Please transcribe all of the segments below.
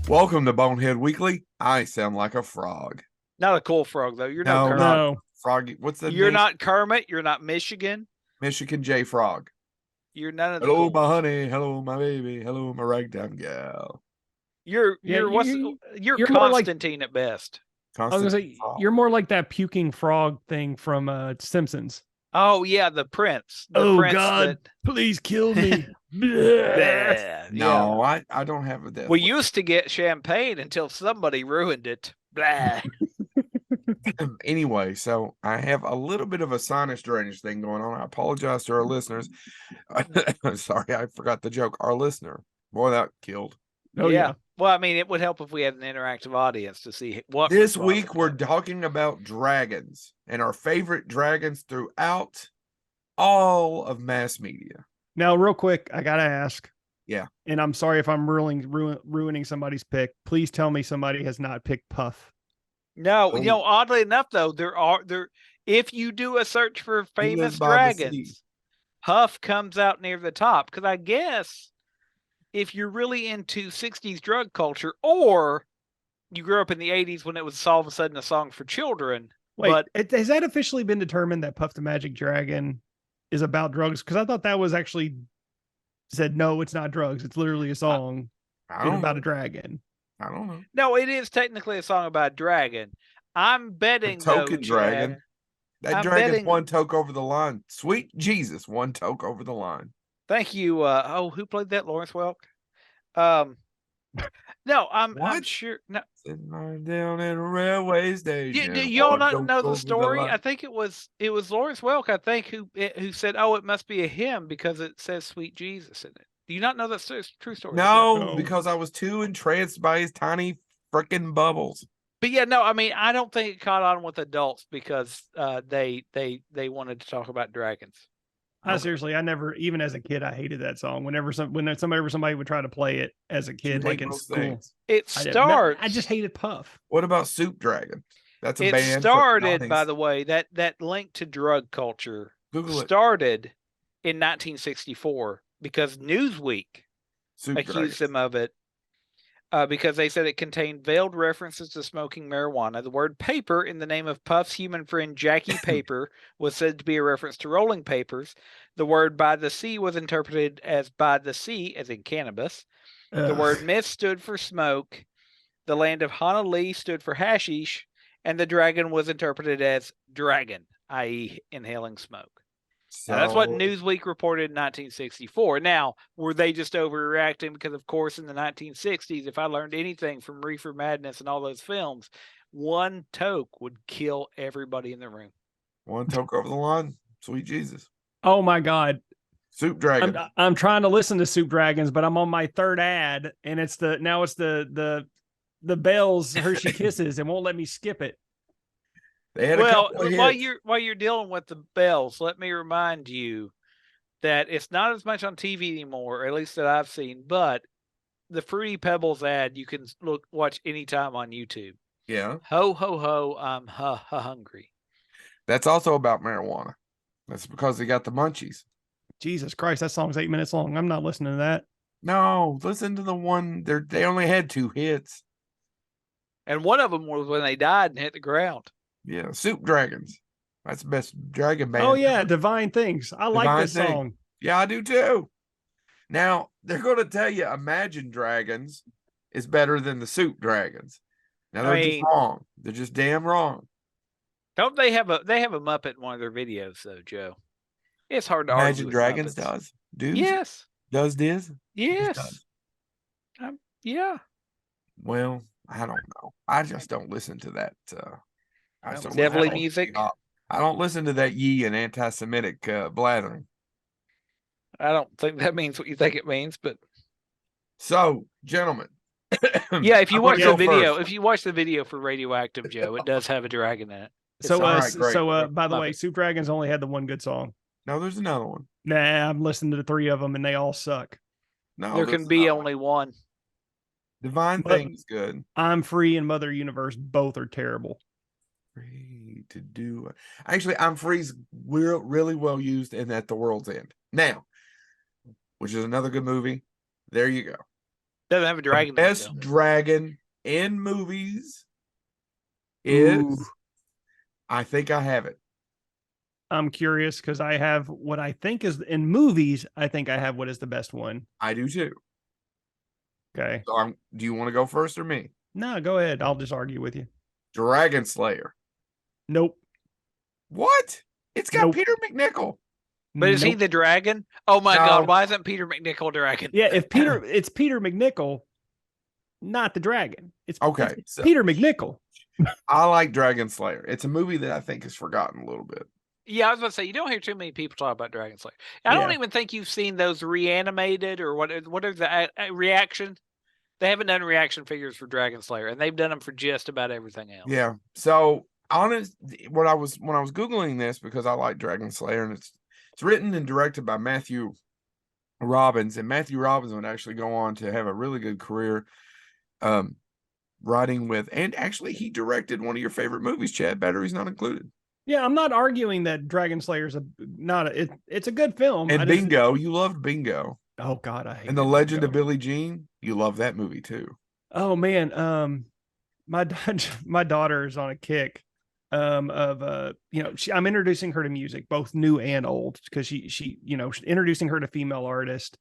Welcome to Bonehead Weekly. I sound like a frog. Not a cool frog though. You're No, no Kermit. not No. Froggy. What's the You're name? not Kermit. You're not Michigan. Michigan J Frog. You're none of the Hello, cool my ones. honey. Hello, my baby. Hello, my ragtime gal. You're Yeah, you're you're more like- Constantine at best. I was gonna say Frog. you're more like that puking frog thing from Simpsons. Oh yeah, the prince. The Oh, prince God. Please kill me. Bleh. That, No, I don't have a death. We used to get champagne until somebody ruined it. Blah. Anyway, so I have a little bit of a sinus drainage thing going on. I apologize to our listeners. Sorry, I forgot the joke. Our listener. Boy, that killed. Oh yeah. Well, I mean, it would help if we had an interactive audience to see what. This response week it we're got. talking about dragons and our favorite dragons throughout all of mass media. Now, real quick, I gotta ask. Yeah. And I'm sorry if I'm ruining somebody's pick. Please tell me somebody has not picked Puff. No, Oh. oddly enough, though, there. If you do a search for famous by the sea. dragons, Puff comes out near the top. Because I guess if you're really into 60s drug culture, or you grew up in the 80s when it was all of a sudden a song for children. Wait, has that officially been determined that Puff the Magic Dragon is about drugs? Because I thought that was actually said, no, it's not drugs. It's literally a song I don't about know. a dragon. I don't know. No, it is technically a song about a dragon. I'm betting, token though, dragon. Chad, That I'm dragon's betting- one toke over the line. Sweet Jesus, one toke over the line. Thank you. Who played that? Lawrence Welk. No, I'm What? sure. No, Sitting right down at a railway station. do y'all one not toke know the over story? line. I think it was Lawrence Welk. I think who said, "Oh, it must be a hymn because it says Sweet Jesus in it." Do you not know that true story? No, No. because I was too entranced by his tiny freaking bubbles. But yeah, no. I mean, I don't think it caught on with adults because they wanted to talk about dragons. Seriously, I never, even as a kid, I hated that song. Whenever somebody would try to play it as a kid, You like hate in those school, things. It I didn't- starts. I just hated Puff. What about Soup Dragon? That's a It band. started, by the way, that link to drug culture Google it. started in 1964 because Newsweek Soup accused Dragon. them of it because they said it contained veiled references to smoking marijuana. The word paper in the name of Puff's human friend Jackie Paper was said to be a reference to rolling papers. The word by the sea was interpreted as by the sea, as in cannabis. The Ugh. word myth stood for smoke. The land of Honolulu stood for hashish. And the dragon was interpreted as dragon, i.e., inhaling smoke. Now, that's what So, Newsweek reported in 1964. Now, were they just overreacting? Because, of course, in the 1960s, if I learned anything from Reefer Madness and all those films, one toke would kill everybody in the room. one toke over the line. Sweet Jesus. Oh my God. Soup Dragon. I'm trying to listen to Soup Dragons, but I'm on my third ad, and it's the Bells Hershey Kisses, and won't let me skip it. They had a Well, couple of while hits. you're dealing with the bells, let me remind you that it's not as much on TV anymore, or at least that I've seen, but the Fruity Pebbles ad you can watch anytime on YouTube. Yeah. Ho ho ho, I'm hungry. That's also about marijuana. That's because they got the munchies. Jesus Christ, that song's 8 minutes long. I'm not listening to that. No, listen to the one. They only had 2 hits. And one of them was when they died and hit the ground. Yeah, Soup Dragons. That's the best dragon band. Oh yeah, Divine Things. I like Divine this Thing. song. Yeah, I do too. Now, they're going to tell you Imagine Dragons is better than the Soup Dragons. Now, they're just wrong. They're just damn wrong. Don't they have a Muppet in one of their videos though, Joe? It's hard to argue Imagine with Dragons Muppets. does? Dudes? Yes. Does this? Yes. does. Yeah. Well, I don't know. I just don't listen to that. I just don't Devilly listen to music? I don't listen to that yee and anti-Semitic blathering. I don't think that means what you think it means, but So, gentlemen. yeah, if you I'm watch gonna the go video, first. if you watch the video for Radioactive Joe, it does have a dragon in it. So, all right, great. by the Love way, it. Soup Dragons only had the one good song. No, there's another one. Nah, I'm listening to the 3 of them, and they all suck. No, There there's can be another one. only one. Divine But- Thing's good. I'm Free and Mother Universe both are terrible. Free to do. Actually, I'm Free's really well used in At the World's End. Now, which is another good movie. There you go. Doesn't have a dragon in it, Best though. dragon in movies is. Ooh. I think I have it. I'm curious because I have what I think is in movies. I think I have what is the best one. I do too. Okay. So do you want to go first or me? No, go ahead. I'll just argue with you. Dragon Slayer. Nope. What? It's got Nope. Peter McNichol. But is he Nope. the dragon? Oh my No. God! Why isn't Peter McNichol dragon? Yeah, if Peter, it's Peter McNichol, not the dragon. It's Okay, it's so- Peter McNichol. I like Dragon Slayer. It's a movie that I think is forgotten a little bit. Yeah, I was about to say you don't hear too many people talk about Dragon Slayer. I don't Yeah. even think you've seen those reanimated or what are the reaction. They haven't done reaction figures for Dragon Slayer, and they've done them for just about everything else. Yeah. So when I was Googling this, because I like Dragon Slayer, and it's written and directed by Matthew Robbins, and Matthew Robbins would actually go on to have a really good career writing with, and actually he directed one of your favorite movies, Chad, Batteries Not Included. Yeah, I'm not arguing that Dragon Slayer's it's a good film. And Bingo, you loved Bingo. Oh God, I hate And The that Legend Bingo. of Billie Jean, you love that movie too. Oh man, my daughter is on a kick of I'm introducing her to music, both new and old, because she introducing her to female artists,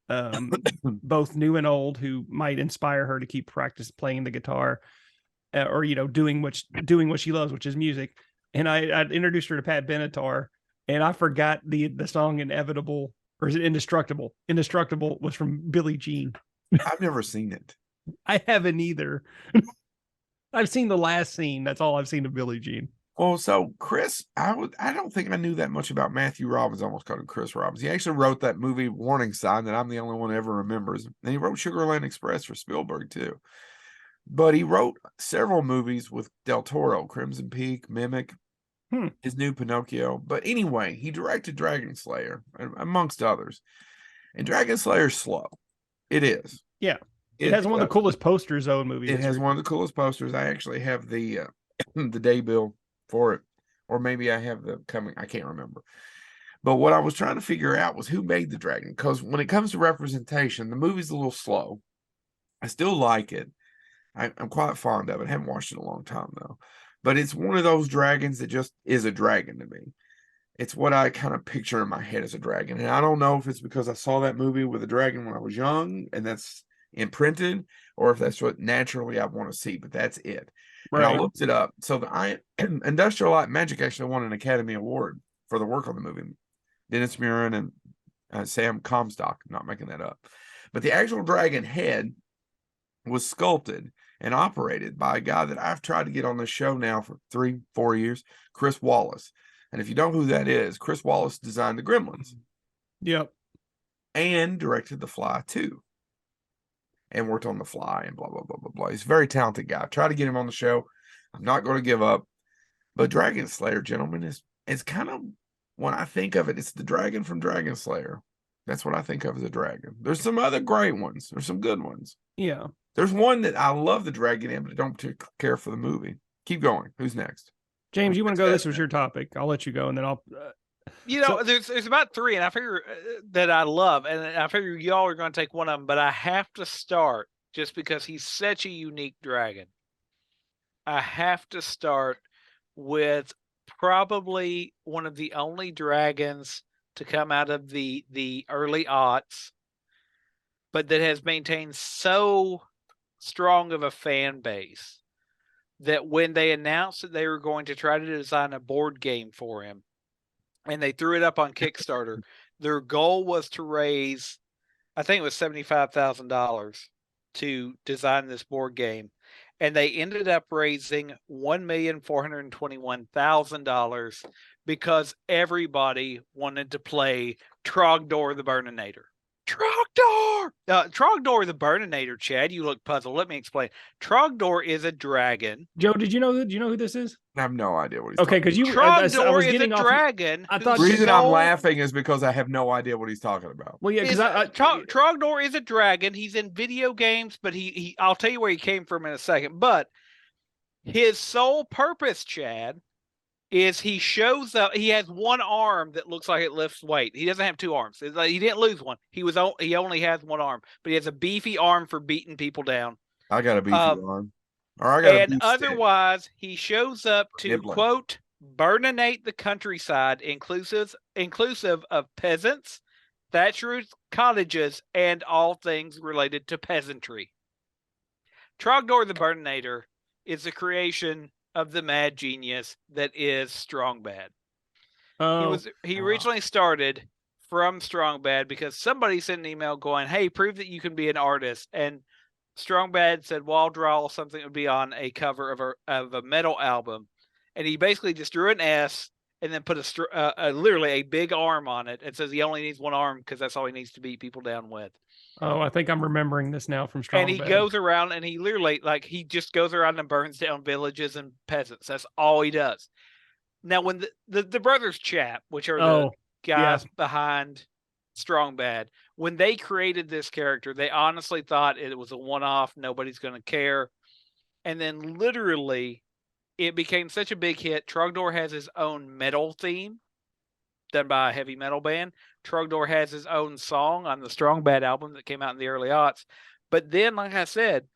both new and old, who might inspire her to keep practice playing the guitar, or doing what she loves, which is music. And I introduced her to Pat Benatar, and I forgot the song Inevitable, or is it Indestructible? Indestructible was from Billie Jean. I've never seen it. I haven't either. I've seen the last scene. That's all I've seen of Billie Jean. Well, so Chris, I don't think I knew that much about Matthew Robbins. I almost called him Chris Robbins. He actually wrote that movie Warning Sign that I'm the only one who ever remembers. And he wrote Sugarland Express for Spielberg too. But he wrote several movies with Del Toro, Crimson Peak, Mimic, his new Pinocchio. But anyway, he directed Dragon Slayer, amongst others. And Dragon Slayer's slow. It is. Yeah. It has one of the coolest posters, though, in movies. It has one of the coolest posters. I actually have the the day bill for it, or maybe I have the coming. I can't remember. But what I was trying to figure out was who made the dragon, because when it comes to representation, the movie's a little slow. I still like it. I'm quite fond of it. I haven't watched it in a long time though. But it's one of those dragons that just is a dragon to me. It's what I kind of picture in my head as a dragon, and I don't know if it's because I saw that movie with a dragon when I was young, and that's imprinted, or if that's what naturally I want to see, but that's it. Right. And I looked it up. So the Industrial Light Magic actually won an Academy Award for the work on the movie. Dennis Muren and Sam Comstock, I'm not making that up. But the actual dragon head was sculpted and operated by a guy that I've tried to get on this show now for 3-4 years, Chris Wallace. And if you don't know who that is, Chris Wallace designed the Gremlins. Yep. And directed The Fly too. And worked on The Fly and blah, blah, blah, blah, blah. He's a very talented guy. Try to get him on the show. I'm not going to give up. But Dragon Slayer, gentlemen, is kind of, when I think of it, it's the dragon from Dragon Slayer. That's what I think of as a dragon. There's some other great ones. There's some good ones. Yeah. There's one that I love the dragon in, but I don't particularly care for the movie. Keep going. Who's next? James, you want to go? This was your topic. I'll let you go, and then I'll... there's about three, and I figure that I love, and I figure y'all are going to take one of them, but I have to start just because he's such a unique dragon. I have to start with probably one of the only dragons to come out of the early aughts, but that has maintained so strong of a fan base that when they announced that they were going to try to design a board game for him, and they threw it up on Kickstarter, their goal was to raise, I think it was $75,000 to design this board game. And they ended up raising $1,421,000 because everybody wanted to play Trogdor the Burninator. Trogdor! Trogdor the Burninator, Chad, you look puzzled. Let me explain. Trogdor is a dragon. Joe, do you know who this is? I have no idea what he's talking about. Because you Trogdor is a dragon. I thought the reason I'm laughing is because I have no idea what he's talking about. Well, yeah, because Trogdor is a dragon. He's in video games, but he I'll tell you where he came from in a second. But his sole purpose, Chad, is he shows up. He has one arm that looks like it lifts weight. He doesn't have two arms. It's like he didn't lose one. He only has one arm, but he has a beefy arm for beating people down. I got a beefy arm. Or I got a beef otherwise, he shows up to nibbling. quote burninate the countryside, inclusive of peasants, thatched cottages, and all things related to peasantry. Trogdor the Burninator is a creation of the mad genius that is Strongbad. He originally started from Strongbad because somebody sent an email going, "Hey, prove that you can be an artist." And Strongbad said, "Well, I'll draw something that would be on a cover of a metal album." And he basically just drew an S and then put literally a big arm on it. And says he only needs one arm because that's all he needs to beat people down with. Oh, I think I'm remembering this now from Strongbad. And he goes around and he literally, he just goes around and burns down villages and peasants. That's all he does. Now, when the brothers Chap, which are the guys behind Strongbad, when they created this character, they honestly thought it was a one-off. Nobody's going to care. And then literally it became such a big hit. Trogdor has his own metal theme done by a heavy metal band. Trogdor has his own song on the Strongbad album that came out in the early aughts. But then, like I said,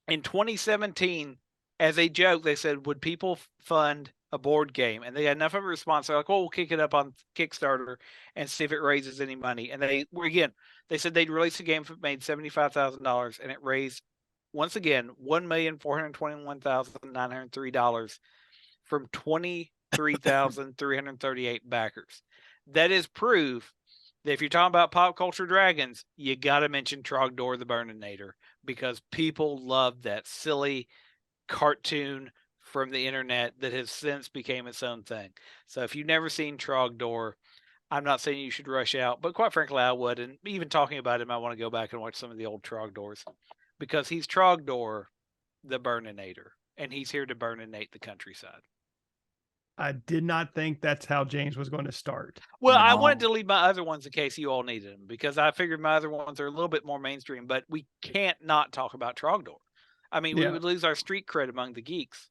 in 2017, as a joke, they said, would people fund a board game? And they had enough of a response. They're like, well, we'll kick it up on Kickstarter and see if it raises any money. And they said they'd release a game if it made $75,000, and it raised, once again, $1,421,903 from 23,338 backers. That is proof that if you're talking about pop culture dragons, you got to mention Trogdor the Burninator, because people love that silly cartoon from the internet that has since became its own thing. So if you've never seen Trogdor, I'm not saying you should rush out, but quite frankly, I would. And even talking about him, I want to go back and watch some of the old Trogdors, because he's Trogdor the Burninator, and he's here to burninate the countryside. I did not think that's how James was going to start. Well, I wanted to leave my other ones in case you all needed them, because I figured my other ones are a little bit more mainstream, but we can't not talk about Trogdor. I mean, we would lose our street cred among the geeks.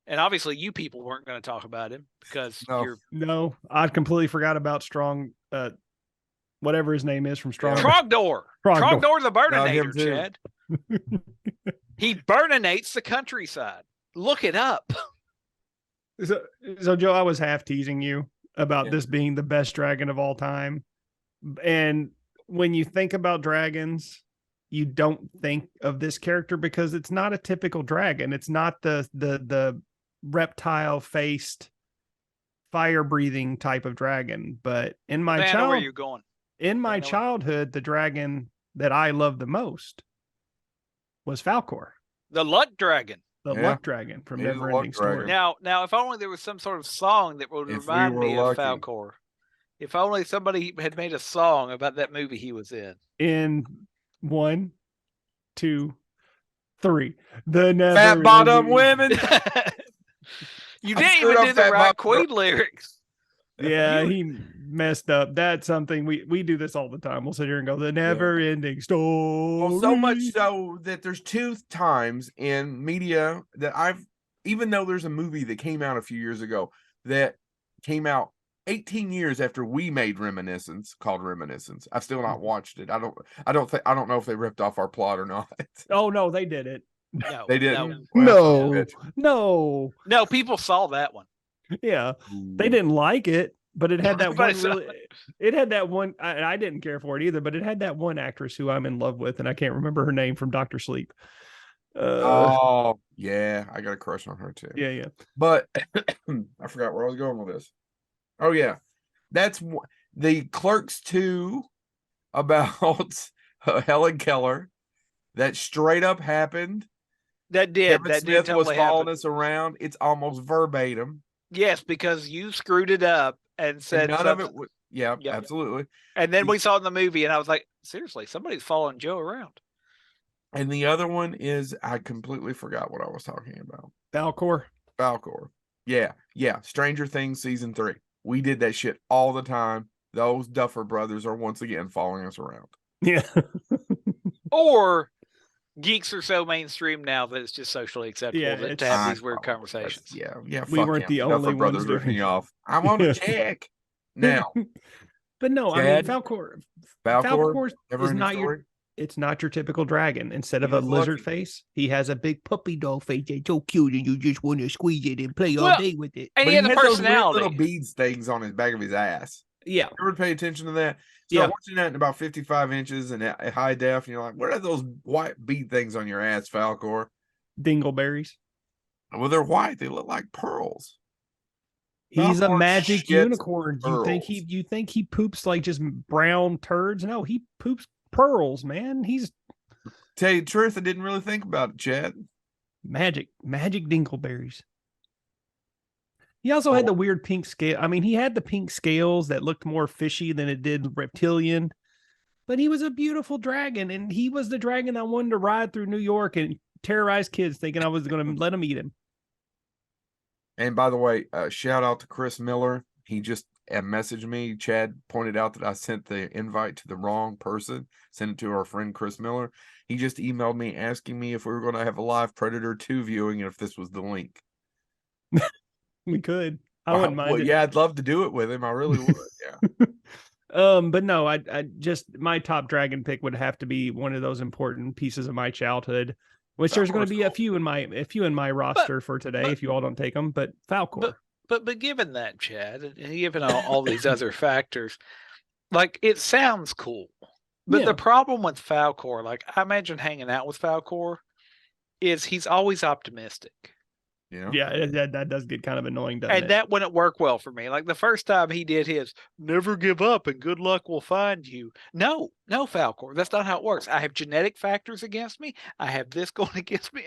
And obviously you people weren't going to talk about him because No, I completely forgot about whatever his name is from Strong. Trogdor the Burninator, Chad. He burninates the countryside. Look it up. So Joe, I was half teasing you about this being the best dragon of all time. And when you think about dragons, you don't think of this character because it's not a typical dragon. It's not the reptile faced, fire breathing type of dragon. But in my childhood, the dragon that I loved the most was Falkor, the luck dragon. The luck dragon from Neverending Story. Now, if only there was some sort of song that would remind me of Falkor. If only somebody had made a song about that movie he was in. In 1, 2, 3. The Never Fat Bottom Women. You didn't even do the right Queen lyrics. Yeah, he messed up. That's something we do this all the time. We'll sit here and go, the never ending story. Well, so much so that there's 2 times in media that even though there's a movie that came out a few years ago that came out 18 years after we made Reminiscence, called Reminiscence. I've still not watched it. I don't know if they ripped off our plot or not. Oh no, they did it. No, they didn't. No. People saw that one. Yeah, they didn't like it, but it had that one. It had that one. I didn't care for it either, but it had that one actress who I'm in love with, and I can't remember her name from Dr. Sleep. Oh yeah, I got a crush on her too. Yeah. But I forgot where I was going with this. Oh yeah, that's the Clerks 2 about Helen Keller. That straight up happened. That did. Kevin Smith was following us around. It's almost verbatim. Yes, because you screwed it up and said none of it. Yeah, absolutely. And then we saw it in the movie, and I was like, seriously, somebody's following Joe around. And the other one is, I completely forgot what I was talking about. Falkor. Yeah. Stranger Things season 3. We did that shit all the time. Those Duffer brothers are once again following us around. Yeah. Or Geeks are so mainstream now that it's just socially acceptable Yeah, to it's- have I these weird probably- conversations. Yeah. We Fuck weren't him. the Duffer only Brothers ones ripped me doing- off. I want to check now. But no, I mean Chad? Falcor Falcor, ever is in the not story? it's not your typical dragon. Instead He of a was lizard lucky. face, he has a big puppy dog face that's so cute and you just want to squeeze it and play all Well, day with it. And But he had the has those weird personality. little beads things on his back of his ass. Yeah. You ever pay attention to that? So Yeah. watching that in about 55 inches and at high def, and you're like, what are those white bead things on your ass, Falcor? Dingleberries. Well, they're white. They look like pearls. He's a Falcor magic shits unicorn. pearls. You think he poops like just brown turds? No, he poops pearls, man. He's Tell you the truth, I didn't really think about it, Chad. magic dingleberries. He also had Oh. the weird pink scale. I mean, he had the pink scales that looked more fishy than it did reptilian, but he was a beautiful dragon, and he was the dragon I wanted to ride through New York and terrorize kids, thinking I was going to let him eat him. And by the way, shout out to Chris Miller. He just messaged me. Chad pointed out that I sent the invite to the wrong person, sent it to our friend Chris Miller. He just emailed me asking me if we were going to have a live Predator 2 viewing and if this was the link. We could. I wouldn't mind it. Yeah, I'd love to do it with him. I really would. Yeah. But no, I just my top dragon pick would have to be one of those important pieces of my childhood, which there's going to be a few in my roster for today if you all don't take them. But Falcor. But given that, Chad, and given all these other factors, like it sounds cool. But Yeah. the problem with Falcor, like I imagine hanging out with Falcor, is he's always optimistic. Yeah, that does get kind of annoying, doesn't And it? that wouldn't work well for me. Like the first time he did his never give up and good luck will find you. No, Falcor. That's not how it works. I have genetic factors against me. I have this going against me.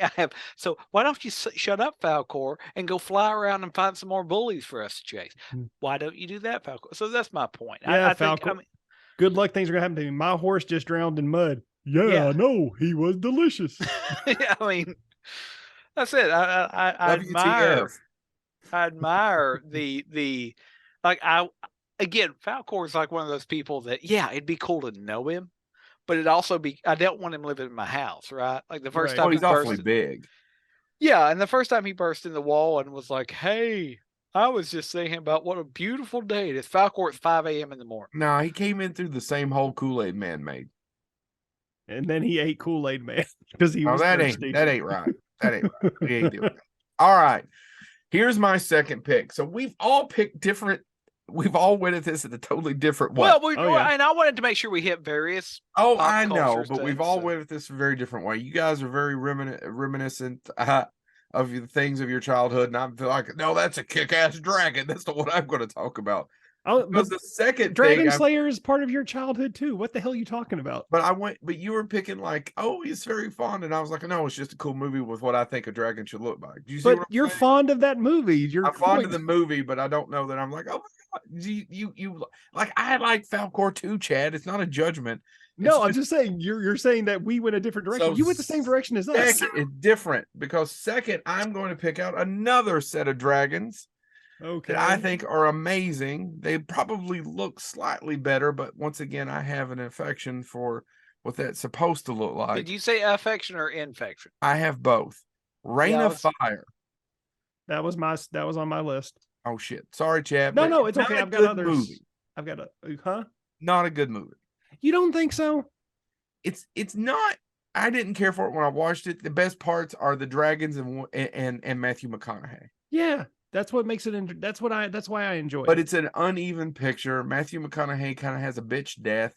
So why don't you shut up, Falcor, and go fly around and find some more bullies for us to chase? Why don't you do that, Falcor? So that's my point. Yeah, I think, Falcor. Good luck. Things are gonna happen to me. My horse just drowned in mud. Yeah, Yeah. I know. He was delicious. I mean, that's it. I admire. WTF. I admire the like. Again, Falcor is like one of those people that it'd be cool to know him, but it'd also be I don't want him living in my house, right? Like the first Right. time Oh, he's he awfully burst, big. yeah, and the first time he burst in the wall and was like, "Hey, I was just thinking about what a beautiful day it is." Falcor at 5 a.m. in the morning. No, he came in through the same hole Kool-Aid Man made. And then he ate Kool-Aid Man because he No, was that thirsty. ain't right. That ain't right. We ain't doing that. All right. Here's my second pick. So we've all picked different. We've all went at this in a totally different way. Well, yeah. and I wanted to make sure we hit various. Oh, pop I know, culture but we've things, all so- went at this a very different way. You guys are very reminiscent of the things of your childhood, and I'm like, no, that's a kick-ass dragon. That's the one I'm going to talk about. Oh, Because but the second Dragon thing, Slayer is part of your childhood too. What the hell are you talking about? but you were picking like, oh, he's very fond, and I was like, no, it's just a cool movie with what I think a dragon should look like. Do you see But what I'm you're saying? fond of that movie. You're I'm fond of quite- the movie, but I don't know that I'm like, oh my God, you like I like Falcor too, Chad. It's not a judgment. No, It's I'm just saying you're saying that we went a different direction. So You went the same direction as us. second is different because second, I'm going to pick out another set of dragons Okay. that I think are amazing. They probably look slightly better, but once again, I have an affection for what that's supposed to look like. Did you say affection or infection? I have both. Rain Yeah, I of was- Fire. that was on my list. Oh shit. Sorry, Chad. No, but no, it's not okay. a I've got good others. movie. I've got a Not a good movie. You don't think so? It's not. I didn't care for it when I watched it. The best parts are the dragons and Matthew McConaughey. Yeah. That's what makes it that's why I enjoy But it. it's an uneven picture. Matthew McConaughey kind of has a bitch death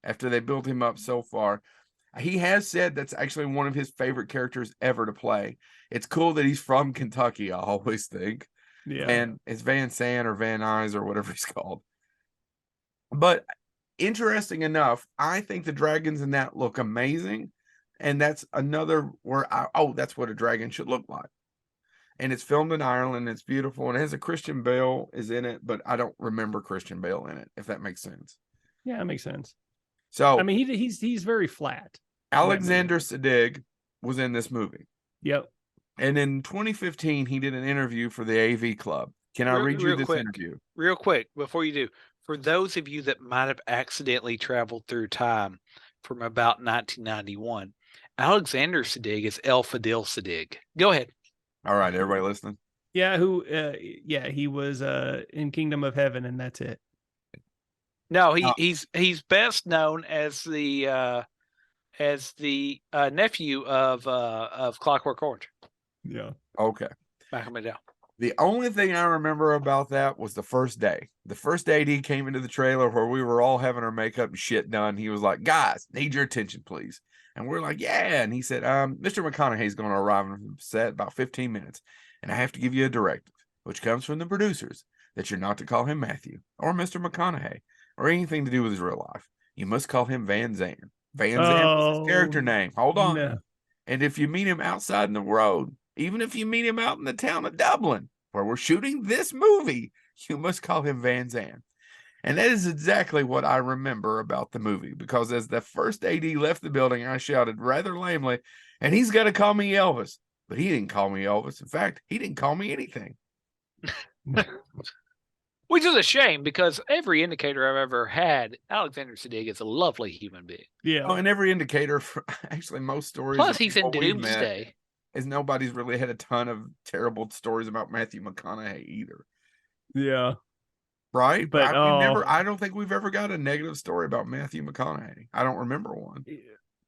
after they built him up so far. He has said that's actually one of his favorite characters ever to play. It's cool that he's from Kentucky, I always think. Yeah. And it's Van Sant or Van Nuys or whatever he's called. But interesting enough, I think the dragons in that look amazing. And that's another where that's what a dragon should look like. And it's filmed in Ireland. It's beautiful. And it has a Christian Bale is in it, but I don't remember Christian Bale in it, if that makes sense. Yeah, that makes sense. So I mean, he's very flat. Alexander Siddig was in this movie. Yep. And in 2015, he did an interview for the AV Club. Can I read you Real this quick. interview? Real quick, before you do, for those of you that might have accidentally traveled through time from about 1991, Alexander Siddig is El Fadil Siddig. Go ahead. All right, everybody listening? Yeah, he was in Kingdom of Heaven, and that's it. No, he's best known as the nephew of Clockwork Orange. Yeah. Okay. Malcolm McDowell. The only thing I remember about that was the first day. The first AD came into the trailer where we were all having our makeup and shit done. He was like, "Guys, need your attention, please." And we're like, "Yeah." And he said, Mr. McConaughey's going to arrive on the set about 15 minutes. And I have to give you a directive, which comes from the producers, that you're not to call him Matthew or Mr. McConaughey or anything to do with his real life. You must call him Van Zandt. Van Zandt was his character name. Hold on. No. And if you meet him outside in the road, even if you meet him out in the town of Dublin, where we're shooting this movie, you must call him Van Zandt. And that is exactly what I remember about the movie, because as the first AD left the building, I shouted rather lamely, "And he's got to call me Elvis." But he didn't call me Elvis. In fact, he didn't call me anything. Which is a shame, because every indicator I've ever had, Alexander Siddig is a lovely human being. Yeah. Oh, and every indicator, for actually most stories. Plus, of he's in people we've met Doomsday. is nobody's really had a ton of terrible stories about Matthew McConaughey either. Yeah. Right? But, I don't think we've ever got a negative story about Matthew McConaughey. I don't remember one.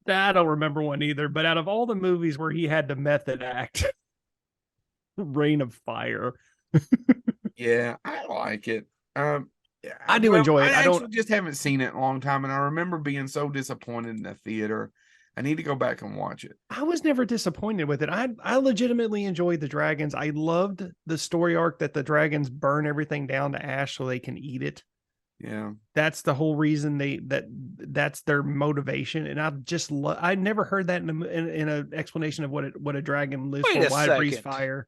I don't remember one either, but out of all the movies where he had to method act, Reign of Fire. Yeah, I like it. Yeah, I do enjoy it. I don't actually just haven't seen it in a long time, and I remember being so disappointed in the theater. I need to go back and watch it. I was never disappointed with it. I legitimately enjoyed the dragons. I loved the story arc that the dragons burn everything down to ash so they can eat it. Yeah, That's the whole reason that's their motivation. And I just I never heard that in an explanation of what a dragon lives Wait for. a Why it breathes second. fire.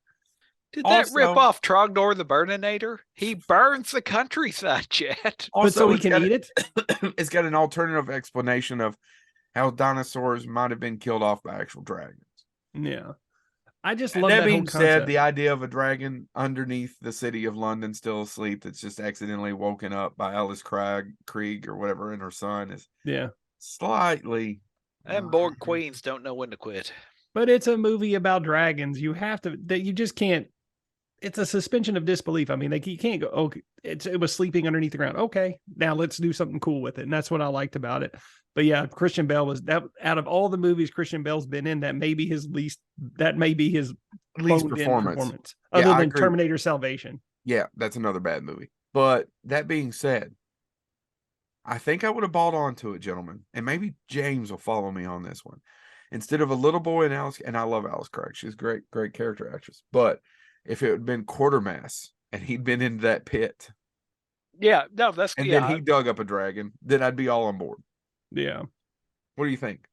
Did that rip Also- off Trogdor the Burninator? He burns the countryside, Chet. But so he it's can got eat it. It's got an alternative explanation of how dinosaurs might have been killed off by actual dragons. Yeah. I just And love that that whole being said, concept. the idea of a dragon underneath the city of London still asleep that's just accidentally woken up by Alice Krieg or whatever and her son is Yeah. slightly. And Borg Queens don't know when to quit. But it's a movie about dragons. You have to that you just can't. It's a suspension of disbelief. I mean, like you can't go. Okay, it was sleeping underneath the ground. Okay, now let's do something cool with it, and that's what I liked about it. But yeah, Christian Bale was that out of all the movies Christian Bale's been in, that may be his least. That may be his least honed in performance. other Yeah, I than agree. Terminator Salvation. Yeah, that's another bad movie. But that being said, I think I would have bought onto it, gentlemen, and maybe James will follow me on this one. Instead of a little boy and Alice, and I love Alice Craig, she's a great character actress. But if it had been Quatermass and he'd been in that pit, Yeah, no, that's and yeah. then he dug up a dragon, then I'd be all on board. Yeah. What do you think?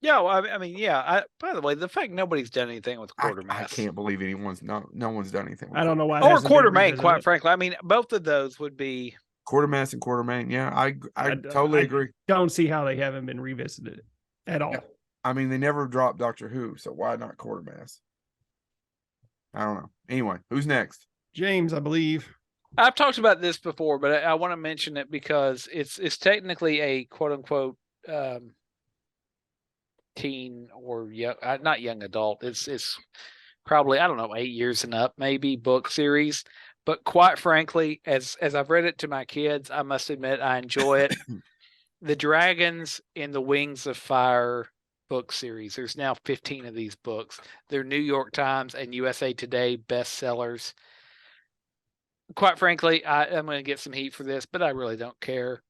Yeah, well, I mean, yeah. By the way, the fact nobody's done anything with I Quatermass can't believe no one's done anything with I don't know why. it or hasn't been Quartermain, revisited. quite frankly. I mean, both of those would be. Quatermass and Quatermain. Yeah, I I- totally I- agree. Don't see how they haven't been revisited at all. Yeah. I mean, they never dropped Doctor Who, so why not Quatermass? I don't know. Anyway, who's next? James, I believe. I've talked about this before, but I want to mention it because it's technically a quote unquote teen or young, not young adult. It's probably, I don't know, 8 years and up, maybe, book series. But quite frankly, as I've read it to my kids, I must admit I enjoy it. The Dragons in the Wings of Fire book series. There's now 15 of these books. They're New York Times and USA Today bestsellers. Quite frankly, I'm going to get some heat for this, but I really don't care.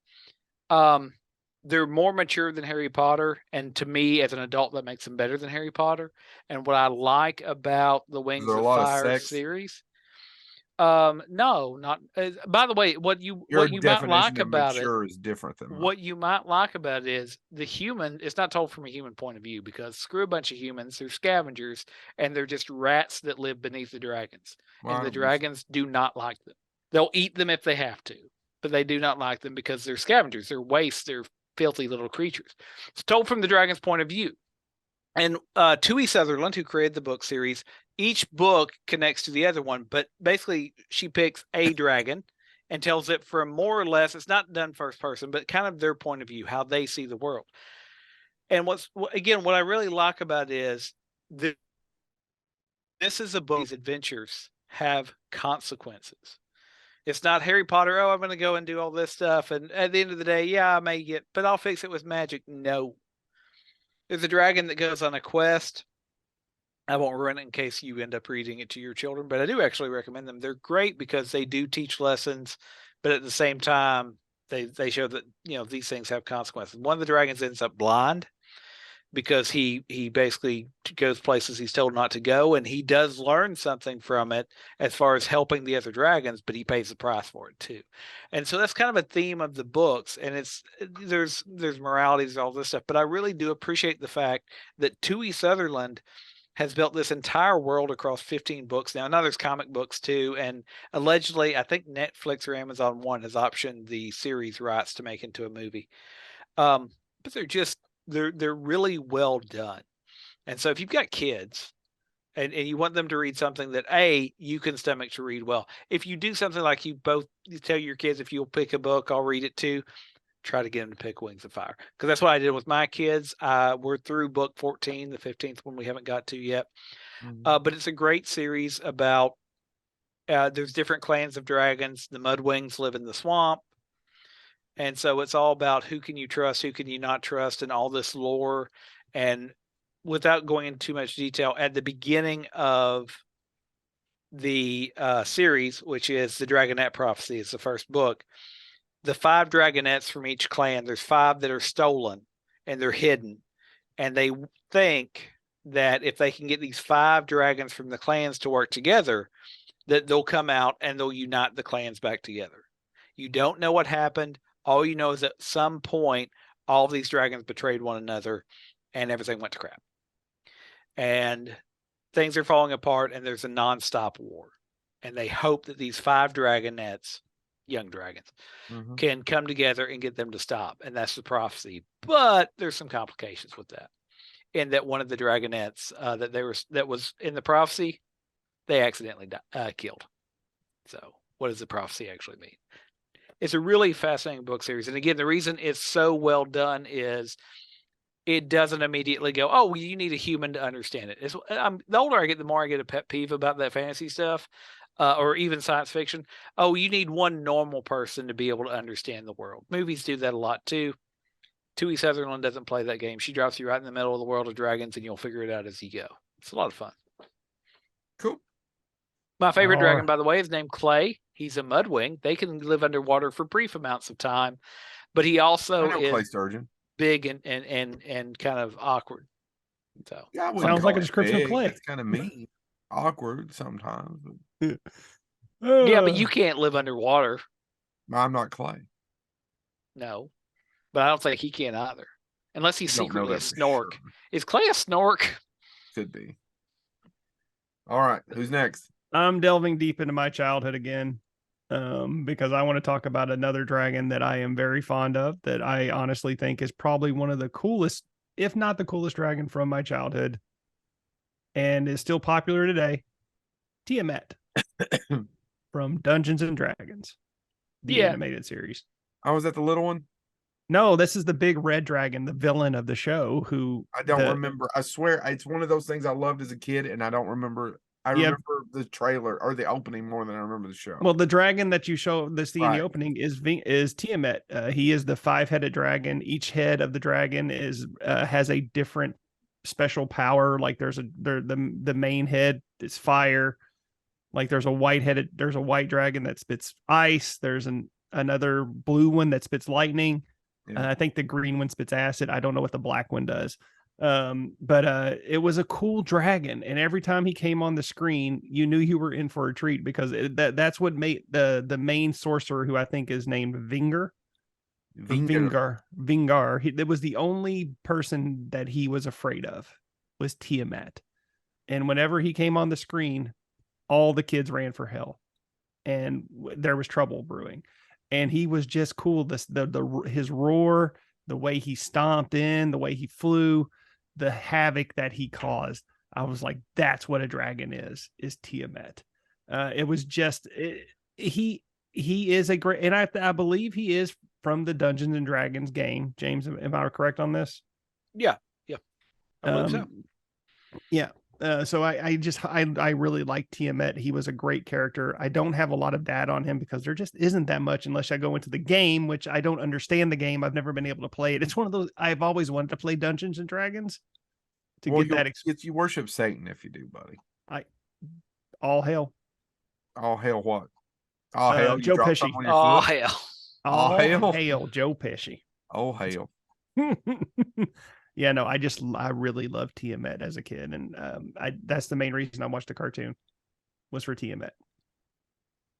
They're more mature than Harry Potter, and to me, as an adult, that makes them better than Harry Potter. And what I like about the Wings there a of lot of Fire sex? series, no, not. By the way, what you Your might definition like of about it, mature is different than mine. what you might like about it is the human. It's not told from a human point of view, because screw a bunch of humans. They're scavengers, and they're just rats that live beneath the dragons. Well, I And the don't think so. dragons do not like them. They'll eat them if they have to, but they do not like them because they're scavengers. They're waste. They're filthy little creatures. It's told from the dragon's point of view. And Tui Sutherland, who created the book series, each book connects to the other one, but basically she picks a dragon and tells it from more or less, it's not done first person, but kind of their point of view, how they see the world. And again, what I really like about it is this is a book. These adventures have consequences. It's not Harry Potter. Oh, I'm going to go and do all this stuff, and at the end of the day, yeah, I may get, but I'll fix it with magic. No, there's a dragon that goes on a quest. I won't ruin it in case you end up reading it to your children, but I do actually recommend them. They're great because they do teach lessons, but at the same time, they show that these things have consequences. One of the dragons ends up blind because he basically goes places he's told not to go, and he does learn something from it as far as helping the other dragons, but he pays the price for it too. And so that's kind of a theme of the books, and there's morality, there's all this stuff, but I really do appreciate the fact that Tui Sutherland has built this entire world across 15 books now. Now there's comic books too, and allegedly, I think Netflix or Amazon One has optioned the series rights to make into a movie. But they're really well done. And so if you've got kids and you want them to read something that you can stomach to read well, if you do something like you tell your kids, if you'll pick a book, I'll read it too. Try to get them to pick Wings of Fire, because that's what I did with my kids. We're through book 14, the 15th one we haven't got to yet. But it's a great series about there's different clans of dragons. The Mudwings live in the swamp, and so it's all about who can you trust, who can you not trust, and all this lore. And without going into too much detail, at the beginning of the series, which is the Dragonette Prophecy, is the first book, the 5 dragonettes from each clan, there's 5 that are stolen and they're hidden. And they think that if they can get these 5 dragons from the clans to work together, that they'll come out and they'll unite the clans back together. You don't know what happened. All you know is at some point, all of these dragons betrayed one another and everything went to crap. And things are falling apart and there's a nonstop war. And they hope that these 5 dragonettes, young dragons, can come together and get them to stop, and that's the prophecy. But there's some complications with that, in that one of the dragonettes that was in the prophecy, they accidentally killed. So what does the prophecy actually mean? It's a really fascinating book series, and again, the reason it's so well done is it doesn't immediately go, oh, well, you need a human to understand it. The older I get, the more I get a pet peeve about that fantasy stuff. Or even science fiction. Oh, you need one normal person to be able to understand the world. Movies do that a lot too. Tui Sutherland doesn't play that game. She drops you right in the middle of the world of dragons, and you'll figure it out as you go. It's a lot of fun. Cool. My favorite dragon, by the way, is named Clay. He's a mudwing. They can live underwater for brief amounts of time, but he also is Clay Sturgeon. Big and kind of awkward. So yeah, sounds like a description of Clay. It's kind of mean, awkward sometimes. Yeah, but you can't live underwater. I'm not Clay. No, but I don't think he can either, unless he's secretly a snork. Sure. Is Clay a snork? Could be. All right, who's next? I'm delving deep into my childhood again, because I want to talk about another dragon that I am very fond of, that I honestly think is probably one of the coolest, if not the coolest dragon from my childhood, and is still popular today. Tiamat from Dungeons and Dragons, the animated series. Oh, was that the little one? No, this is the big red dragon, the villain of the show. Who I don't remember. I swear, it's one of those things I loved as a kid, and I don't remember. I remember the trailer or the opening more than I remember the show. Well, the dragon that you show in the opening is Tiamat. He is the 5-headed dragon. Each head of the dragon has a different special power. Like the main head is fire. Like there's a white dragon that spits ice. There's another blue one that spits lightning. Yeah. I think the green one spits acid. I don't know what the black one does. But it was a cool dragon, and every time he came on the screen, you knew you were in for a treat, because that's what made the main sorcerer, who I think is named Vingar. It was the only person that he was afraid of, was Tiamat. And whenever he came on the screen, all the kids ran for hell, and there was trouble brewing. And he was just cool. His roar, the way he stomped in, the way he flew, the havoc that he caused. I was like, that's what a dragon is Tiamat. It was just, he is a great, and I believe he is from the Dungeons and Dragons game. James, am I correct on this? Yeah. I believe so. Yeah. So I really like Tiamat. He was a great character. I don't have a lot of data on him because there just isn't that much unless I go into the game, which I don't understand the game. I've never been able to play it. It's one of those I've always wanted to play Dungeons and Dragons to Well, get that. you worship Satan if you do, buddy. All hail. All hail what? All hail. You Joe drop Pesci. something on your Oh foot. hell! All hail. hail Joe Pesci. Oh hail. Yeah, no, I really loved Tiamat as a kid, and that's the main reason I watched the cartoon was for Tiamat.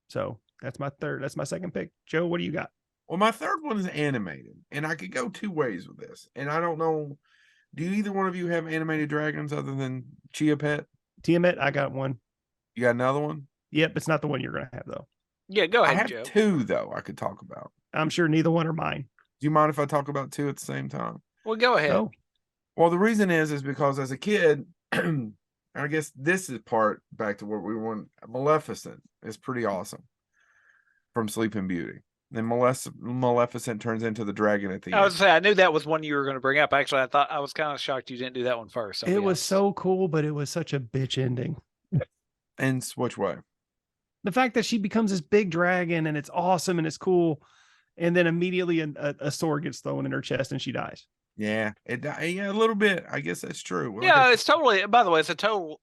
So that's my second pick. Joe, what do you got? Well, my third one is animated, and I could go two ways with this. And I don't know, do either one of you have animated dragons other than Chia Pet? Tiamat, I got one. You got another one? Yep, it's not the one you're gonna have though. Yeah, go I ahead, have Joe. two though I could talk about. I'm sure neither one are mine. Do you mind if I talk about two at the same time? Well, go ahead. No. Well, the reason is because as a kid, I guess this is part back to what we want. Maleficent is pretty awesome from Sleeping Beauty. Then Maleficent turns into the dragon at the I end. was say I knew that was one you were going to bring up. Actually, I thought I was kind of shocked you didn't do that one first. It was so cool, but it was such a bitch ending. And which way? The fact that she becomes this big dragon and it's awesome and it's cool, and then immediately a sword gets thrown in her chest and she dies. Yeah, a little bit. I guess that's true. Well, Yeah, it's totally. By the way, it's a total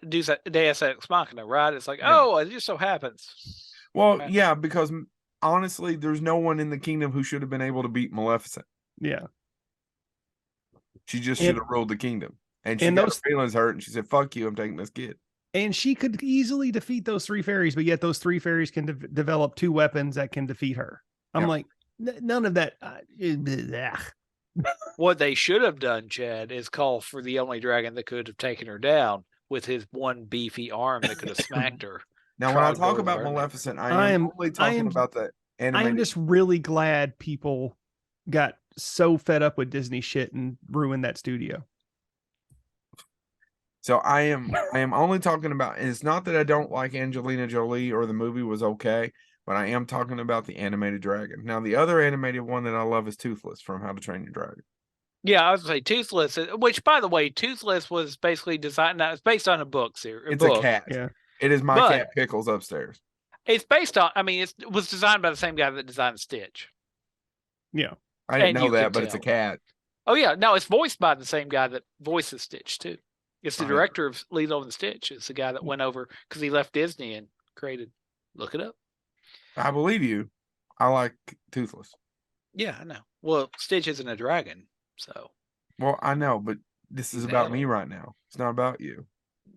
Deus Ex Machina, right? It's like, Yeah. oh, it just so happens. Well, Right. yeah, because honestly, there's no one in the kingdom who should have been able to beat Maleficent. Yeah. She just And- should have ruled the kingdom. And she and got those- her feelings hurt, and she said, "Fuck you, I'm taking this kid." And she could easily defeat those three fairies, but yet those three fairies can develop two weapons that can defeat her. I'm Yeah. like, none of that. Ugh. What they should have done, Chad, is call for the only dragon that could have taken her down with his one beefy arm that could have smacked her. Now, when I Trogdor talk about learning. Maleficent, I I am- am only I talking am- about the I animated. am just really glad people got so fed up with Disney shit and ruined that studio. So I am only talking about, and it's not that I don't like Angelina Jolie or the movie was okay, but I am talking about the animated dragon. Now, the other animated one that I love is Toothless from How to Train Your Dragon. Yeah, I was gonna say Toothless, which by the way, Toothless was basically designed. Now it's based on a book series. It's a cat. Yeah. It is my But- cat Pickles upstairs. It's based on. I mean, it was designed by the same guy that designed Stitch. Yeah. I didn't And know you that, can but it's a tell. cat. Oh yeah, no, it's voiced by the same guy that voices Stitch too. It's the Right. director of Lilo and Stitch. It's the guy that went over because he left Disney and created. Look it up. I believe you. I like Toothless. Yeah, I know. Well, Stitch isn't a dragon, so Well, I know, but this He's is an about me alien. right now. It's not about you.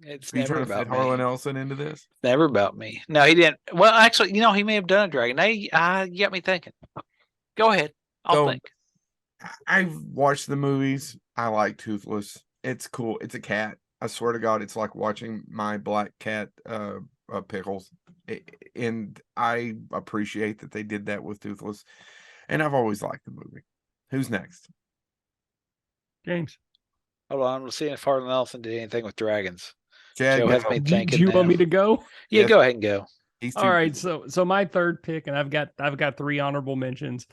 it's Are you never trying to fit about me. Harlan Ellison into this? Never about me. No, he didn't. Well, actually, he may have done a dragon. Now you got me thinking. Go ahead. I'll So- think. I've watched the movies. I like Toothless. It's cool. It's a cat. I swear to God, it's like watching my black cat, Pickles. And I appreciate that they did that with Toothless. And I've always liked the movie. Who's next? James. Hold on. I'm seeing if Harlan Ellison did anything with dragons. Chad, Joe has go. me Do thinking. you want now. me to go? Yeah, Yes. go ahead and go. He's All too right, busy. so my third pick, and I've got three honorable mentions.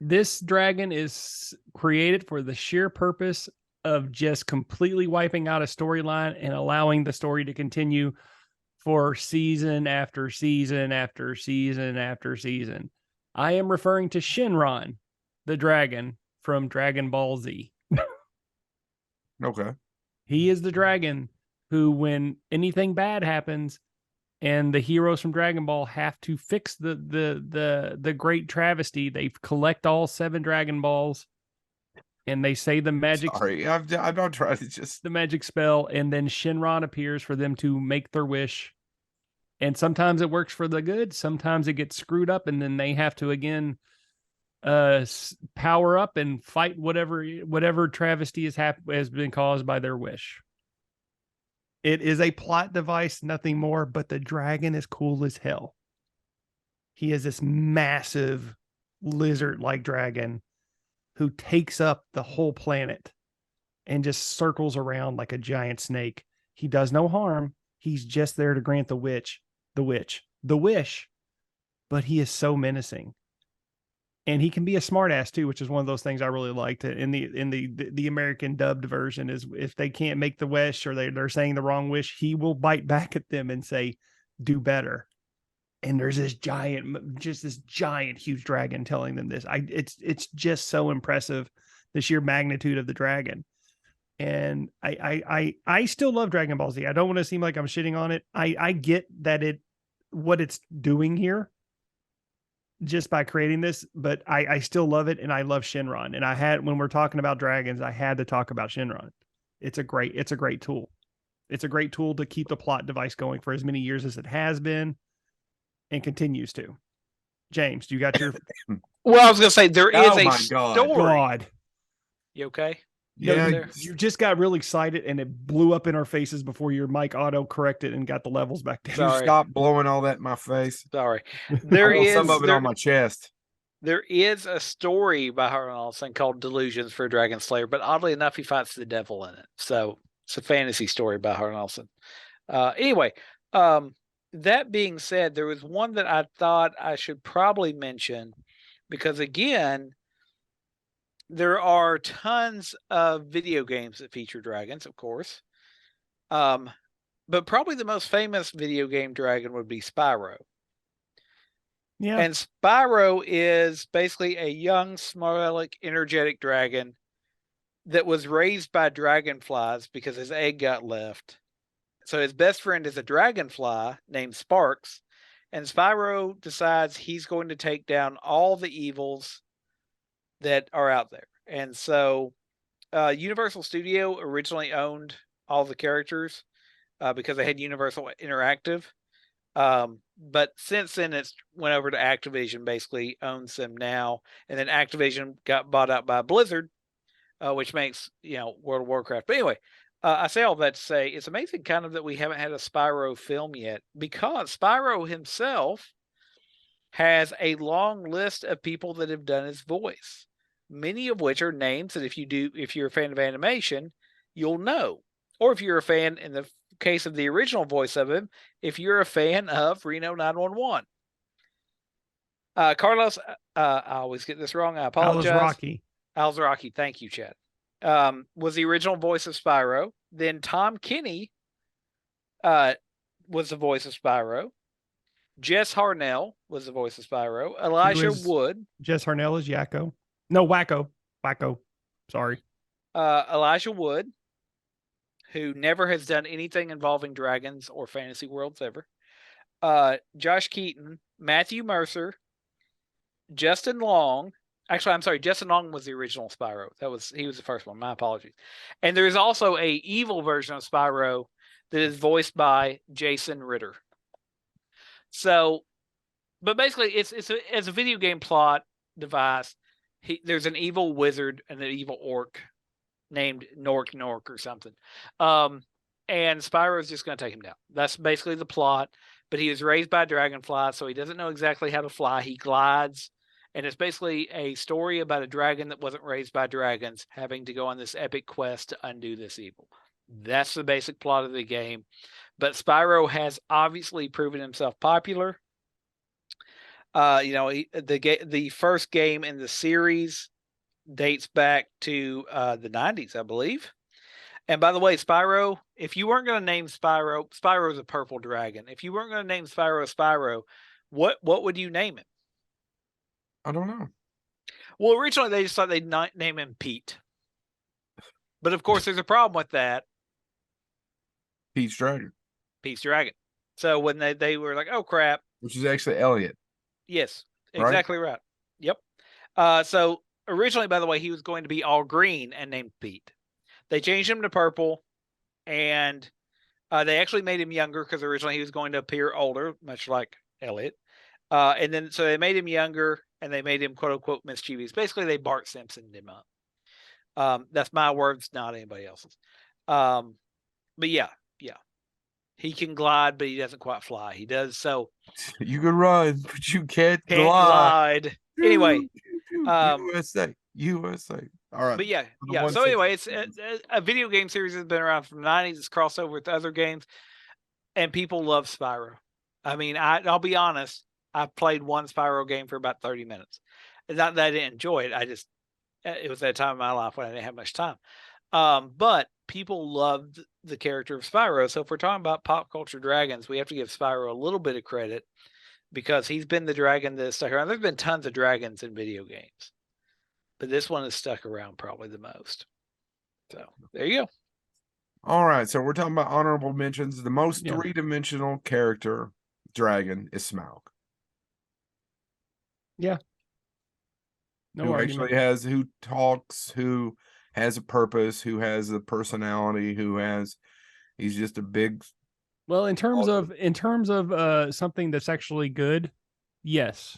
This dragon is created for the sheer purpose of just completely wiping out a storyline and allowing the story to continue for season after season after season after season. I am referring to Shenron, the dragon from Dragon Ball Z. Okay. He is the dragon who, when anything bad happens and the heroes from Dragon Ball have to fix the great travesty, they collect all 7 Dragon Balls and they say the magic Sorry, I'm not trying to just. the magic spell, and then Shenron appears for them to make their wish. And sometimes it works for the good, sometimes it gets screwed up, and then they have to again power up and fight whatever travesty has been caused by their wish. It is a plot device, nothing more, but the dragon is cool as hell. He is this massive lizard-like dragon who takes up the whole planet and just circles around like a giant snake. He does no harm. He's just there to grant the wish. But he is so menacing. and he can be a smartass too, which is one of those things I really liked in the American dubbed version. Is if they can't make the wish or they're saying the wrong wish, he will bite back at them and say, "Do better." And there's this giant, huge dragon telling them this. It's just so impressive, the sheer magnitude of the dragon. And I still love Dragon Ball Z. I don't want to seem like I'm shitting on it. I get that what it's doing here just by creating this, but I still love it, and I love Shenron. And when we're talking about dragons, I had to talk about Shenron. It's a great tool. It's a great tool to keep the plot device going for as many years as it has been and continues to. James, do you got your Well, I was gonna say there is Oh a my God. story. God? You okay? Yeah, there. You just got real excited and it blew up in our faces before your mic auto corrected and got the levels back down. you Sorry. stop blowing all that in my face. Sorry. I There want is some of it there, on my chest. there is a story by Harlan Ellison called Delusions for Dragon Slayer, but oddly enough, he fights the devil in it. So it's a fantasy story by Harlan Ellison. Anyway, that being said, there was one that I thought I should probably mention because, again, there are tons of video games that feature dragons, of course. But probably the most famous video game dragon would be Spyro. Yeah. And Spyro is basically a young, Smarlic, energetic dragon that was raised by dragonflies because his egg got left. So his best friend is a dragonfly named Sparks. And Spyro decides he's going to take down all the evils that are out there. And so Universal Studio originally owned all the characters because they had Universal Interactive. But since then, it's went over to Activision, basically owns them now. And then Activision got bought out by Blizzard, which makes, World of Warcraft. But anyway, I say all that to say it's amazing kind of that we haven't had a Spyro film yet, because Spyro himself has a long list of people that have done his voice, many of which are names that if you're a fan of animation, you'll know. Or if you're a fan, in the case of the original voice of him, if you're a fan of Reno 911. Carlos, I always get this wrong. I apologize. Alzaraki. Thank you, Chad. Was the original voice of Spyro. Then Tom Kenny was the voice of Spyro. Jess Harnell was the voice of Spyro. Elijah Wood. Jess Harnell is Yakko. No, Wacko. Sorry. Elijah Wood, who never has done anything involving dragons or fantasy worlds ever. Josh Keaton, Matthew Mercer, Justin Long. Actually, I'm sorry. Justin Long was the original Spyro. He was the first one. My apologies. And there is also a evil version of Spyro that is voiced by Jason Ritter. So, but basically, it's a video game plot device. There's an evil wizard and an evil orc named Nork or something. And Spyro is just going to take him down. That's basically the plot. But he was raised by a dragonfly, so he doesn't know exactly how to fly. He glides. And it's basically a story about a dragon that wasn't raised by dragons having to go on this epic quest to undo this evil. That's the basic plot of the game. But Spyro has obviously proven himself popular. The first game in the series dates back to the 90s, I believe. And by the way, Spyro, if you weren't going to name Spyro is a purple dragon. If you weren't going to name Spyro, what would you name him? I don't know. Well, originally they just thought they'd name him Pete. But of course, there's a problem with that. Pete's Dragon. So when they were like, oh, crap. Which is actually Elliot. Yes, exactly right. Yep. So originally, by the way, he was going to be all green and named Pete. They changed him to purple, and they actually made him younger because originally he was going to appear older, much like Elliot. And then so they made him younger, and they made him quote unquote mischievous. Basically, they Bart Simpsoned him up. That's my words, not anybody else's. But yeah, he can glide, but he doesn't quite fly. He does so. You can run, but you can't glide. Anyway, USA. All right. But yeah. So anyway, it's a video game series that's been around from the 90s. It's crossed over with other games, and people love Spyro. I mean, I'll be honest. I played one Spyro game for about 30 minutes. Not that I didn't enjoy it. I just it was that time in my life when I didn't have much time. But people loved the character of Spyro. So if we're talking about pop culture dragons, we have to give Spyro a little bit of credit because he's been the dragon that stuck around. There's been tons of dragons in video games, but this one has stuck around probably the most. So there you go. All right, so we're talking about honorable mentions. The most Yeah. three-dimensional character dragon is Smaug. No who argument. actually has, who talks, who has a purpose, who has a personality, he's just a big. Well, in terms Awesome. of something that's actually good, yes.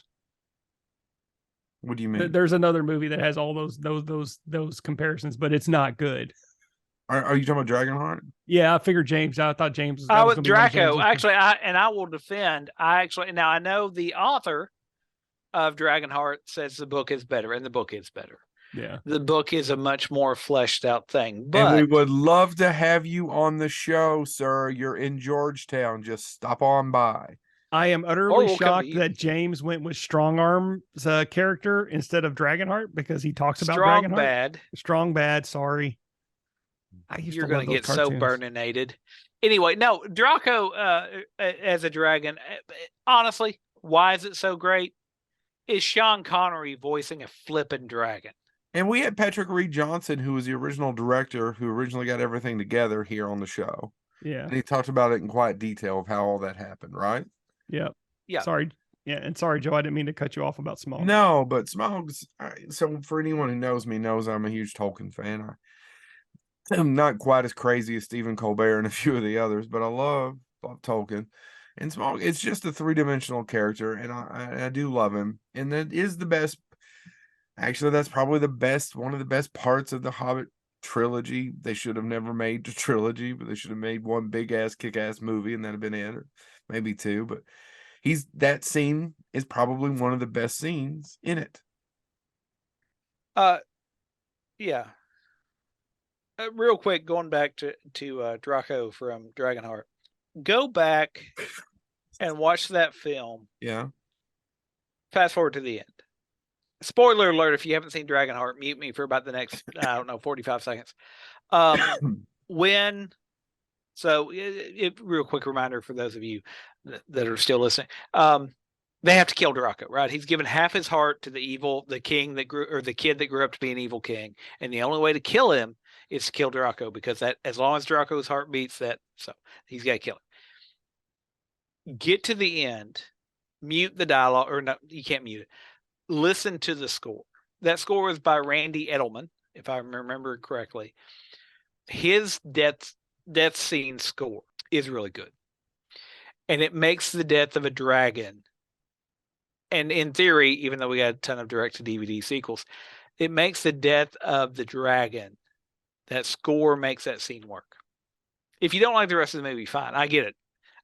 What do you mean? There's another movie that has all those comparisons, but it's not good. Are you talking about Dragonheart? Yeah, I figured James. I thought James was. I was gonna be one of Draco. James's- Actually, I will defend. Now I know the author of Dragonheart says the book is better, and the book is better. Yeah. The book is a much more fleshed out thing. And But we would love to have you on the show, sir. You're in Georgetown. Just stop on by. I am Or utterly we'll come to shocked you. that James went with Strong Arm's character instead of Dragonheart because he talks about strong Dragonheart. bad, Strong bad. Sorry. I used you're to going love to those get so cartoons. burninated. Anyway, no, Draco as a dragon. Honestly, why is it so great? Is Sean Connery voicing a flippin' dragon? And we had Patrick Reed Johnson, who was the original director, who originally got everything together here on the show. Yeah. And he talked about it in quite detail of how all that happened, right? Yeah. Yeah. Sorry. Yeah. And sorry, Joe, I didn't mean to cut you off about Small. No, but Smaug's. So for anyone who knows me, knows I'm a huge Tolkien fan. I'm not quite as crazy as Stephen Colbert and a few of the others, but I love Tolkien. And Smaug, it's just a three-dimensional character, and I do love him. And that is the best. Actually, that's probably one of the best parts of the Hobbit trilogy. They should have never made the trilogy, but they should have made one big ass kick-ass movie, and that'd have been it, or maybe two. But that scene is probably one of the best scenes in it. Yeah. Real quick, going back to Draco from Dragonheart, go back and watch that film. Yeah. Fast forward to the end. Spoiler alert: if you haven't seen Dragonheart, mute me for about the next 45 seconds. Real quick reminder for those of you that are still listening. They have to kill Draco, right? He's given half his heart to the kid that grew up to be an evil king, and the only way to kill him is to kill Draco, because that, as long as Draco's heart beats, so he's got to kill him. Get to the end, mute the dialogue, or no, you can't mute it. Listen to the score. That score was by Randy Edelman, if I remember correctly. His death scene score is really good, and it makes the death of a dragon. And in theory, even though we got a ton of direct-to-DVD sequels, it makes the death of the dragon. That score makes that scene work. If you don't like the rest of the movie, fine. I get it.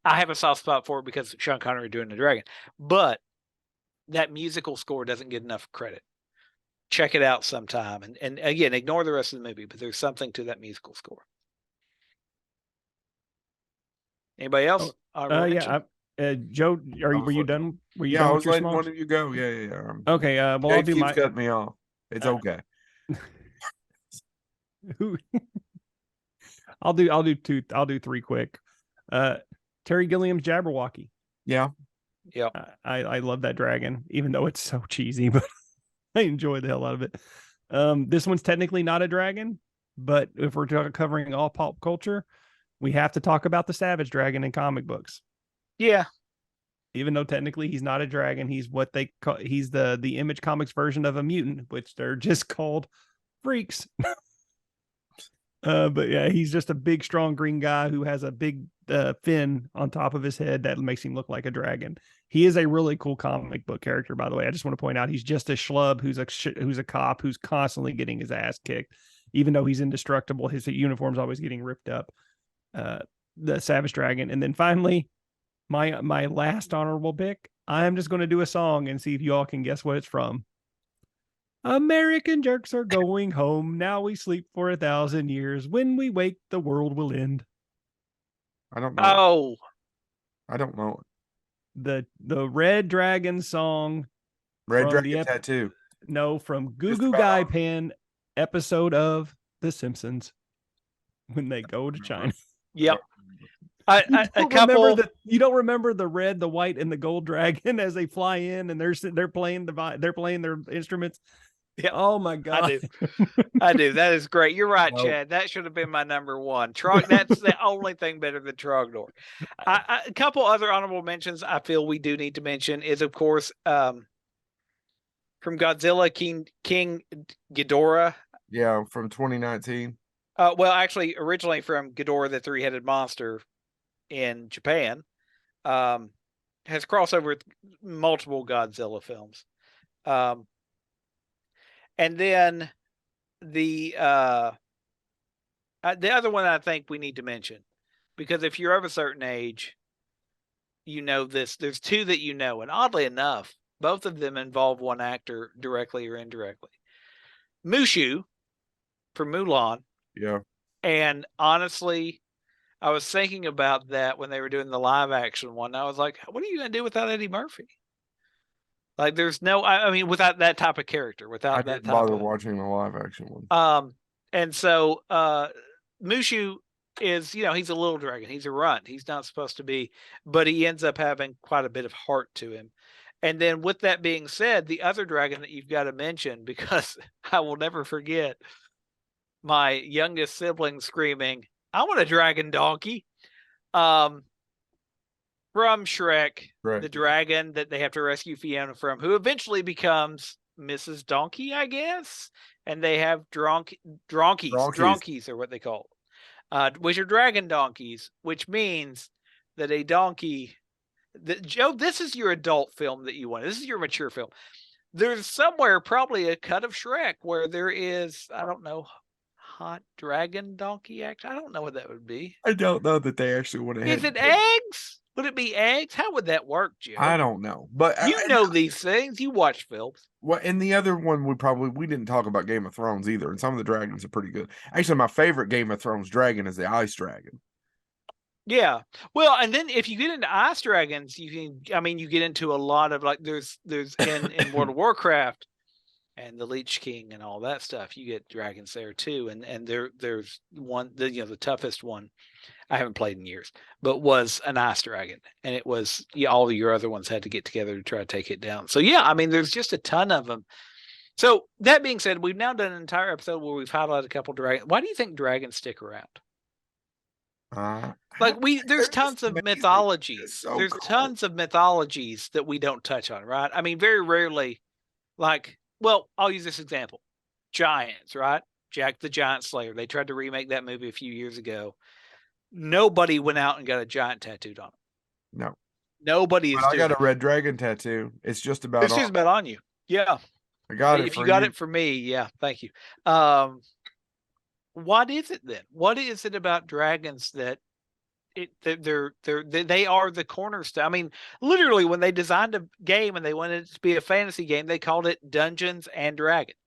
I have a soft spot for it because of Sean Connery doing the dragon. But that musical score doesn't get enough credit. Check it out sometime. And again, ignore the rest of the movie, but there's something to that musical score. Anybody else? Yeah. Joe, were you done? Were you Yeah, done I with was your letting Smaug? one of you go. Yeah. Okay. Well, Dave I'll do keeps my. cutting me off. It's okay. I'll do two. I'll do three quick. Terry Gilliam's Jabberwocky. Yeah. Yeah. I love that dragon, even though it's so cheesy, but I enjoy the hell out of it. This one's technically not a dragon, but if we're covering all pop culture, we have to talk about the Savage Dragon in comic books. Yeah. Even though technically he's not a dragon, he's what they call, he's the Image Comics version of a mutant, which they're just called freaks. But yeah, he's just a big, strong green guy who has a big fin on top of his head that makes him look like a dragon. He is a really cool comic book character, by the way. I just want to point out he's just a schlub who's a cop who's constantly getting his ass kicked, even though he's indestructible. His uniform's always getting ripped up. The Savage Dragon, and then finally, my last honorable pick. I'm just going to do a song and see if you all can guess what it's from. American jerks are going home. Now we sleep for 1,000 years. When we wake, the world will end. I don't know. Oh, I don't know. The Red Dragon song. Red from Dragon the Tattoo. No, from Goo Just Goo about Gai all. Pan episode of The Simpsons when they go to China. Yep. You don't remember the red, the white, and the gold dragon as they fly in and they're playing their instruments. Yep. Oh my god. I do. That is great. You're right, Nope. Chad. That should have been my number one. That's the only thing better than Trogdor. A couple other honorable mentions I feel we do need to mention is, of course, from Godzilla, King Ghidorah. Yeah, from 2019. Well, actually, originally from Ghidorah, the three-headed monster in Japan, has crossover with multiple Godzilla films. And then the other one I think we need to mention, because if you're of a certain age, you know this. There's two that you know, and oddly enough, both of them involve one actor directly or indirectly. Mushu from Mulan. Yeah. And honestly, I was thinking about that when they were doing the live action one. I was like, what are you going to do without Eddie Murphy? Like, there's no, I mean, without that type of character, without I that didn't type bother of watching the live action one. And so Mushu is, you know, he's a little dragon. He's a runt. He's not supposed to be, but he ends up having quite a bit of heart to him. And then with that being said, the other dragon that you've got to mention, because I will never forget my youngest sibling screaming, I want a dragon donkey. From Shrek, Right. the dragon that they have to rescue Fiona from, who eventually becomes Mrs. Donkey, I guess. And they have dronkies are what they call it, which are dragon donkeys, which means that a donkey. Joe, this is your adult film that you want. This is your mature film. There's somewhere probably a cut of Shrek where there is, I don't know, hot dragon donkey act. I don't know what that would be. I don't know that they actually want to. Is it eggs? Would it be eggs? How would that work, Joe? I don't know, but you know these things. You watch films. Well, and the other one we didn't talk about Game of Thrones either, and some of the dragons are pretty good. Actually, my favorite Game of Thrones dragon is the Ice Dragon. Yeah. Well, and then if you get into ice dragons, you get into a lot of, like, there's in World of Warcraft and the Lich King and all that stuff. You get dragons there too, and there's one, the toughest one I haven't played in years, but was an ice dragon, and it was, all of your other ones had to get together to try to take it down. So yeah, I mean, there's just a ton of them. So that being said, we've now done an entire episode where we've highlighted a couple dragons. Why do you think dragons stick around? There's tons of mythologies. So there's cool. tons of mythologies that we don't touch on, right? I mean, very rarely, I'll use this example. Giants, right? Jack the Giant Slayer. They tried to remake that movie a few years ago. Nobody went out and got a giant tattooed on them. No. Nobody is. But I got a red dragon tattoo. It's just about. It's just about on you. Yeah. I got it. If you got it for me, yeah, thank you. What is it then? What is it about dragons that they are the cornerstone? I mean, literally, when they designed a game and they wanted it to be a fantasy game, they called it Dungeons and Dragons.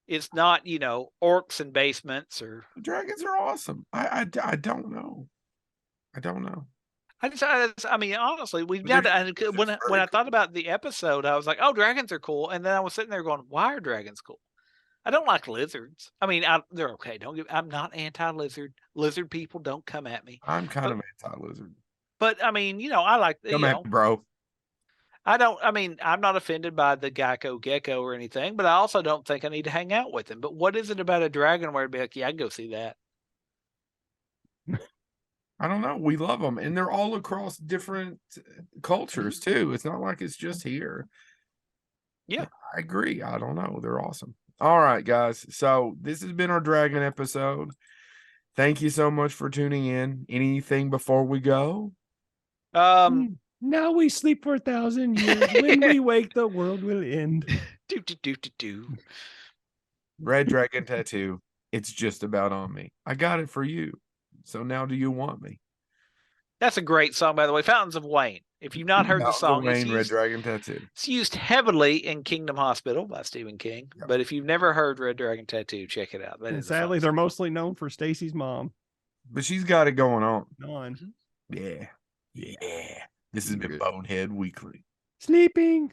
It's not, orcs and basements or. Dragons are awesome. I don't know. I mean, honestly, we've done it. When I thought about the episode, I was like, "Oh, dragons are cool," and then I was sitting there going, "Why are dragons cool?" I don't like lizards. I mean, they're okay. I'm not anti-lizard. Lizard people, don't come at me. I'm kind of anti-lizard. But I mean, I like. Come at me, bro. I'm not offended by the gecko or anything, but I also don't think I need to hang out with him. But what is it about a dragon where I'd be like, yeah, I'd go see that? I don't know. We love them, and they're all across different cultures too. It's not like it's just here. Yeah, I agree. I don't know. They're awesome. All right, guys. So this has been our dragon episode. Thank you so much for tuning in. Anything before we go? Now we sleep for 1,000 years. When we wake, the world will end. Red dragon tattoo. It's just about on me. I got it for you. So now do you want me? That's a great song, by the way. Fountains of Wayne. If you've not heard the song, Red Dragon Tattoo. It's used heavily in Kingdom Hospital by Stephen King. Yep. But if you've never heard Red Dragon Tattoo, check it out. And sadly, they're mostly known for Stacy's mom. But she's got it going on. Yeah. This has been Bonehead Weekly. Sleeping.